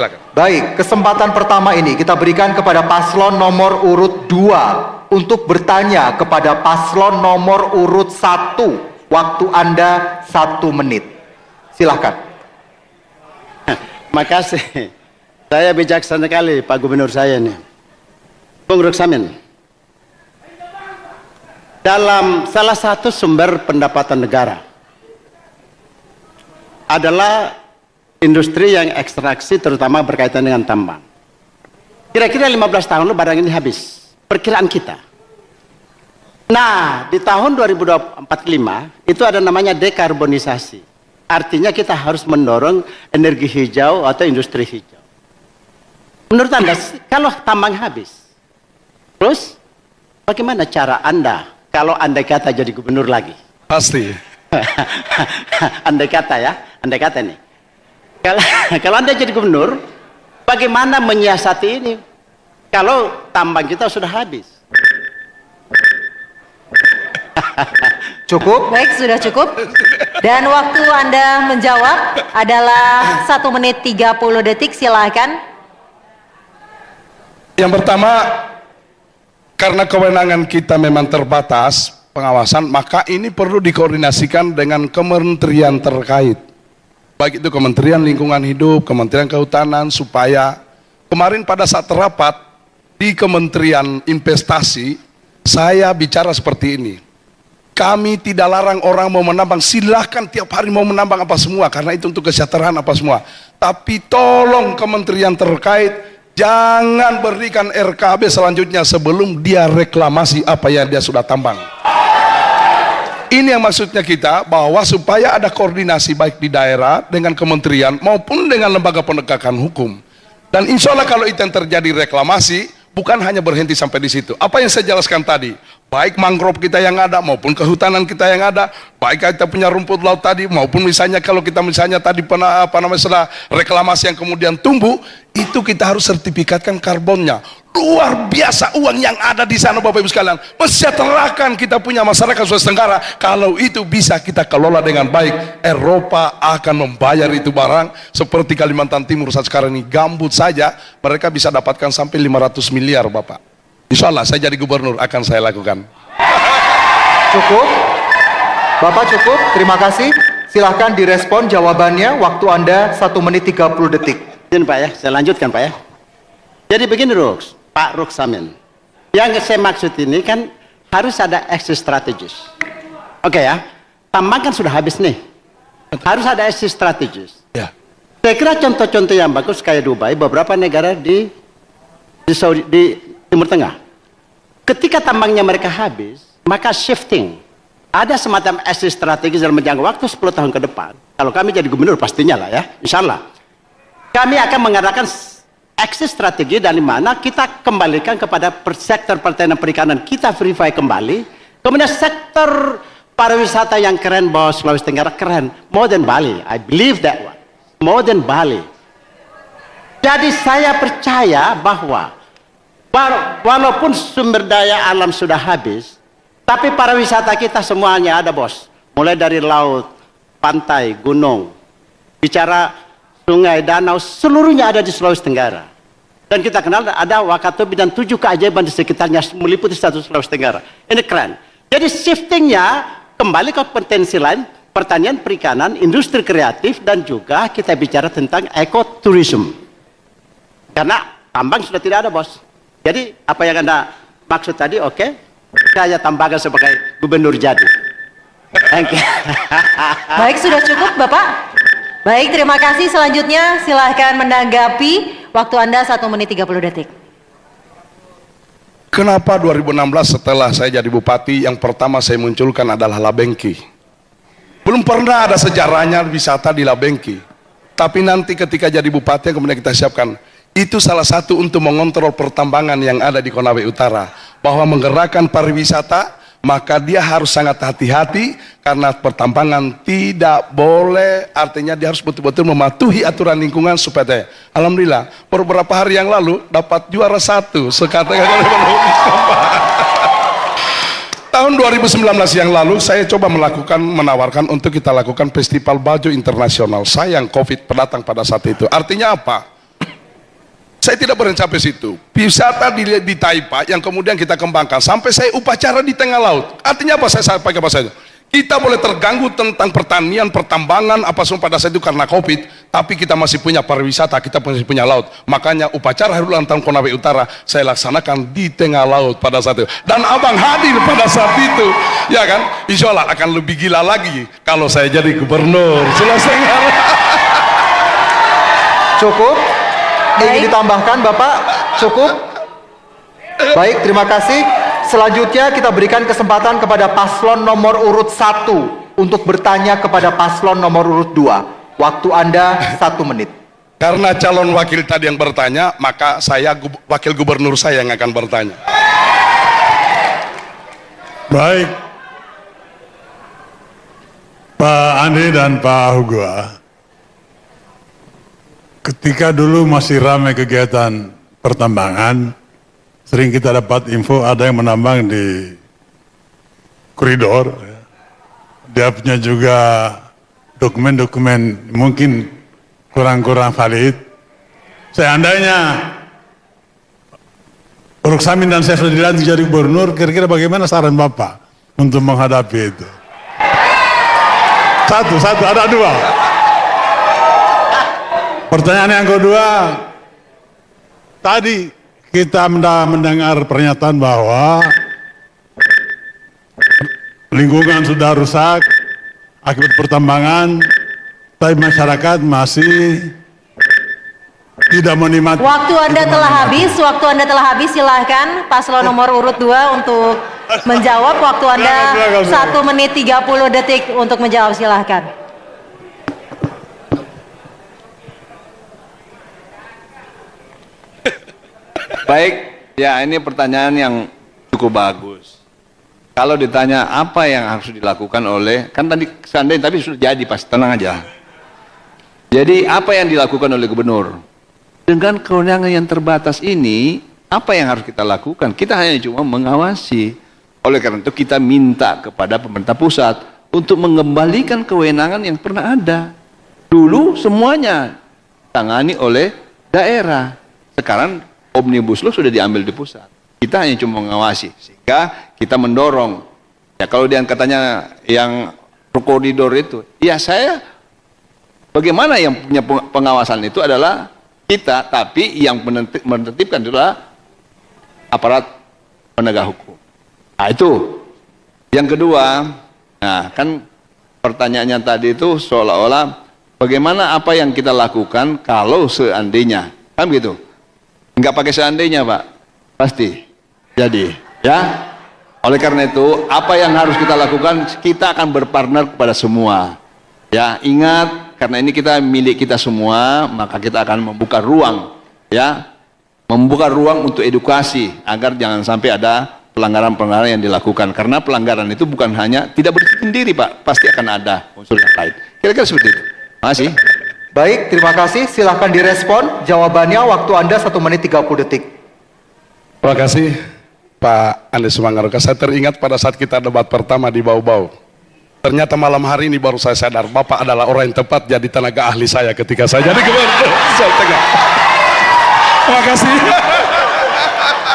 Silakan. Baik, kesempatan pertama ini kita berikan kepada paslon nomor urut 2 untuk bertanya kepada paslon nomor urut 1. Waktu Anda 1 menit. Silahkan. Makasih. Saya bijaksana sekali Pak Gubernur saya ini. Bung Ruksamin. Dalam salah satu sumber pendapatan negara adalah industri yang ekstraksi terutama berkaitan dengan tambang. Kira-kira 15 tahun lalu barang ini habis. Perkiraan kita. Nah, di tahun 2045 itu ada namanya dekarbonisasi. Artinya kita harus mendorong energi hijau atau industri hijau. Menurut Anda, kalau tambang habis, terus bagaimana cara Anda kalau andai kata jadi gubernur lagi? Pasti. Andai kata ya, andai kata nih. Kalau Anda jadi gubernur, bagaimana menyiasati ini? Kalau tambang kita sudah habis. Cukup? Baik, sudah cukup. Dan waktu Anda menjawab adalah 1 menit 30 detik, silakan. Yang pertama, karena kewenangan kita memang terbatas pengawasan, maka ini perlu dikoordinasikan dengan kementerian terkait. Baik itu Kementerian Lingkungan Hidup, Kementerian Kehutanan, supaya kemarin pada saat rapat di Kementerian Investasi, saya bicara seperti ini. Kami tidak larang orang mau menambang, silahkan tiap hari mau menambang apa semua, karena itu untuk kesejahteraan apa semua. Tapi tolong kementerian terkait, jangan berikan RKB selanjutnya sebelum dia reklamasi apa yang dia sudah tambang. Ini yang maksudnya kita, bahwa supaya ada koordinasi baik di daerah dengan kementerian maupun dengan lembaga penegakan hukum. Dan insya Allah kalau itu yang terjadi reklamasi, bukan hanya berhenti sampai di situ. Apa yang saya jelaskan tadi, baik mangrove kita yang ada maupun kehutanan kita yang ada, baik kita punya rumput laut tadi maupun misalnya kalau kita misalnya tadi pernah setelah reklamasi yang kemudian tumbuh, itu kita harus sertifikatkan karbonnya. Luar biasa uang yang ada di sana Bapak Ibu sekalian. Mesejahterakan kita punya masyarakat Sulawesi Tenggara. Kalau itu bisa kita kelola dengan baik, Eropa akan membayar itu barang. Seperti Kalimantan Timur saat sekarang ini, gambut saja mereka bisa dapatkan sampai 500 miliar Bapak. Insya Allah saya jadi gubernur akan saya lakukan. Cukup? Bapak cukup? Terima kasih. Silahkan direspon jawabannya. Waktu Anda 1 menit 30 detik. Izin Pak ya, saya lanjutkan Pak ya. Jadi begini Pak Ruksamin, yang saya maksud ini kan harus ada exit strategis. Oke ya, tambang kan sudah habis nih, harus ada exit strategis. Ya. Saya kira contoh-contoh yang bagus kayak Dubai, beberapa negara di Timur Tengah, ketika tambangnya mereka habis, maka shifting, ada semacam exit strategis dalam jangka waktu 10 tahun ke depan. Kalau kami jadi gubernur pastinya lah ya, insya Allah kami akan mengadakan exit strategi dari mana kita kembalikan kepada sektor pertanian perikanan, kita verify kembali. Kemudian sektor pariwisata yang keren bos, Sulawesi Tenggara keren, more than Bali, I believe that one, more than Bali. Jadi saya percaya bahwa walaupun sumber daya alam sudah habis, tapi pariwisata kita semuanya ada bos, mulai dari laut, pantai, gunung, bicara sungai, danau, seluruhnya ada di Sulawesi Tenggara. Dan kita kenal ada Wakatobi dan 7 keajaiban di sekitarnya meliputi satu Sulawesi Tenggara. Ini keren. Jadi shiftingnya kembali ke potensi lain, pertanian, perikanan, industri kreatif, dan juga kita bicara tentang ekoturism. Karena tambang sudah tidak ada bos. Jadi apa yang Anda maksud tadi, oke, saya tambahkan sebagai gubernur jadi. Thank you. Baik, sudah cukup Bapak. Baik, terima kasih. Selanjutnya silahkan menanggapi. Waktu Anda 1 menit 30 detik. Kenapa 2016 setelah saya jadi bupati, yang pertama saya munculkan adalah Labengki. Belum pernah ada sejarahnya wisata di Labengki. Tapi nanti ketika jadi bupati yang kemudian kita siapkan, itu salah satu untuk mengontrol pertambangan yang ada di Konawe Utara. Bahwa menggerakkan pariwisata, maka dia harus sangat hati-hati karena pertambangan tidak boleh, artinya dia harus betul-betul mematuhi aturan lingkungan supaya alhamdulillah beberapa hari yang lalu dapat juara 1 sekatakan tahun 2019 yang lalu saya coba menawarkan untuk kita lakukan festival baju internasional. Sayang Covid datang pada saat itu. Artinya apa? Saya tidak berencana sampai situ. Wisata di Taipa yang kemudian kita kembangkan sampai saya upacara di tengah laut. Artinya apa saya pakai bahasa itu? Kita boleh terganggu tentang pertanian, pertambangan, apa semua pada saat itu karena COVID, tapi kita masih punya pariwisata, kita masih punya laut. Makanya upacara hari ulang tahun Konawe Utara saya laksanakan di tengah laut pada saat itu. Dan abang hadir pada saat itu, ya kan? Insya Allah akan lebih gila lagi kalau saya jadi gubernur. Selesai. Cukup? Ingin ditambahkan Bapak? Cukup? Baik, terima kasih. Selanjutnya kita berikan kesempatan kepada paslon nomor urut 1 untuk bertanya kepada paslon nomor urut 2. Waktu Anda 1 menit. Karena calon wakil tadi yang bertanya, maka saya wakil gubernur saya yang akan bertanya. Baik, Pak Andi dan Pak Hugua, ketika dulu masih ramai kegiatan pertambangan, sering kita dapat info ada yang menambang di koridor. Dia punya juga dokumen-dokumen mungkin kurang-kurang valid. Seandainya Uruk Samin dan saya sudah dilantik jadi gubernur, kira-kira bagaimana saran Bapak untuk menghadapi itu? Satu, ada 2. Pertanyaan yang kedua, tadi kita mendengar pernyataan bahwa lingkungan sudah rusak akibat pertambangan, tapi masyarakat masih tidak menikmati. Waktu Anda telah habis, silahkan paslon nomor urut 2 untuk menjawab. Waktu Anda 1 menit 30 detik untuk menjawab, silahkan. Baik, ya ini pertanyaan yang cukup bagus. Kalau ditanya apa yang harus dilakukan oleh, kan tadi seandainya tapi sudah jadi, pasti tenang aja. Jadi apa yang dilakukan oleh gubernur? Dengan kewenangan yang terbatas ini, apa yang harus kita lakukan? Kita hanya cuma mengawasi. Oleh karena itu kita minta kepada pemerintah pusat untuk mengembalikan kewenangan yang pernah ada. Dulu semuanya tangani oleh daerah. Sekarang Omnibus Law sudah diambil di pusat. Kita hanya cuma mengawasi, sehingga kita mendorong. Ya kalau dia katanya yang koridor itu, ya saya bagaimana yang punya pengawasan itu adalah kita, tapi yang menertibkan adalah aparat penegak hukum. Nah itu. Yang kedua, nah kan pertanyaannya tadi itu seolah-olah bagaimana apa yang kita lakukan kalau seandainya, kan begitu? Enggak pakai seandainya Pak, pasti jadi ya. Oleh karena itu apa yang harus kita lakukan, kita akan berpartner kepada semua ya. Ingat, karena ini kita milik kita semua, maka kita akan membuka ruang ya, membuka ruang untuk edukasi agar jangan sampai ada pelanggaran-pelanggaran yang dilakukan. Karena pelanggaran itu bukan hanya tidak berdiri sendiri Pak, pasti akan ada unsur yang lain. Kira-kira seperti itu. Terima kasih. Baik, terima kasih. Silahkan direspon. Jawabannya waktu Anda 1 menit 30 detik. Terima kasih Pak Andi Sumanggaruka. Saya teringat pada saat kita debat pertama di Bau-Bau. Ternyata malam hari ini baru saya sadar Bapak adalah orang yang tepat jadi tenaga ahli saya ketika saya jadi gubernur. Terima kasih.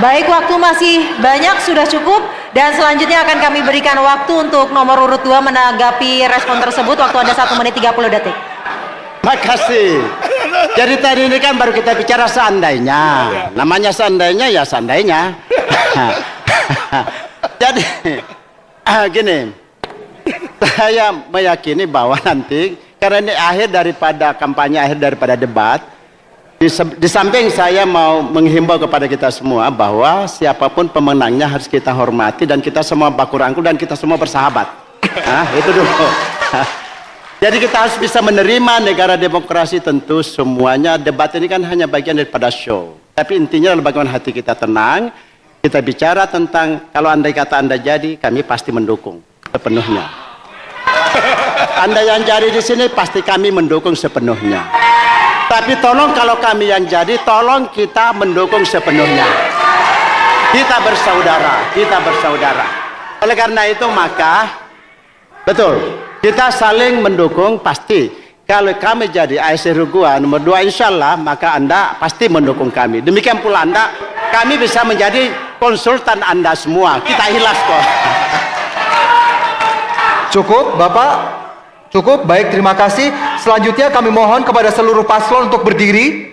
Baik, waktu masih banyak, sudah cukup. Dan selanjutnya akan kami berikan waktu untuk nomor urut 2 menanggapi respon tersebut. Waktu Anda 1 menit 30 detik. Makasih. Jadi tadi ini kan baru kita bicara seandainya. Namanya seandainya ya seandainya. Jadi gini, saya meyakini bahwa nanti karena ini akhir daripada kampanye, akhir daripada debat, di samping saya mau menghimbau kepada kita semua bahwa siapapun pemenangnya harus kita hormati dan kita semua baku rangkul dan kita semua bersahabat. Itu dulu. Jadi kita harus bisa menerima negara demokrasi. Tentu semuanya debat ini kan hanya bagian daripada show. Tapi intinya adalah bagaimana hati kita tenang. Kita bicara tentang kalau andai kata Anda jadi, kami pasti mendukung sepenuhnya. Anda yang jadi di sini pasti kami mendukung sepenuhnya. Tapi tolong kalau kami yang jadi, tolong kita mendukung sepenuhnya. Kita bersaudara, kita bersaudara. Oleh karena itu maka betul. Kita saling mendukung pasti. Kalau kami jadi ASN Rugua nomor 2 insya Allah, maka Anda pasti mendukung kami. Demikian pula Anda, kami bisa menjadi konsultan Anda semua. Kita ikhlas kok. Cukup, Bapak? Cukup, baik, terima kasih. Selanjutnya kami mohon kepada seluruh paslon untuk berdiri.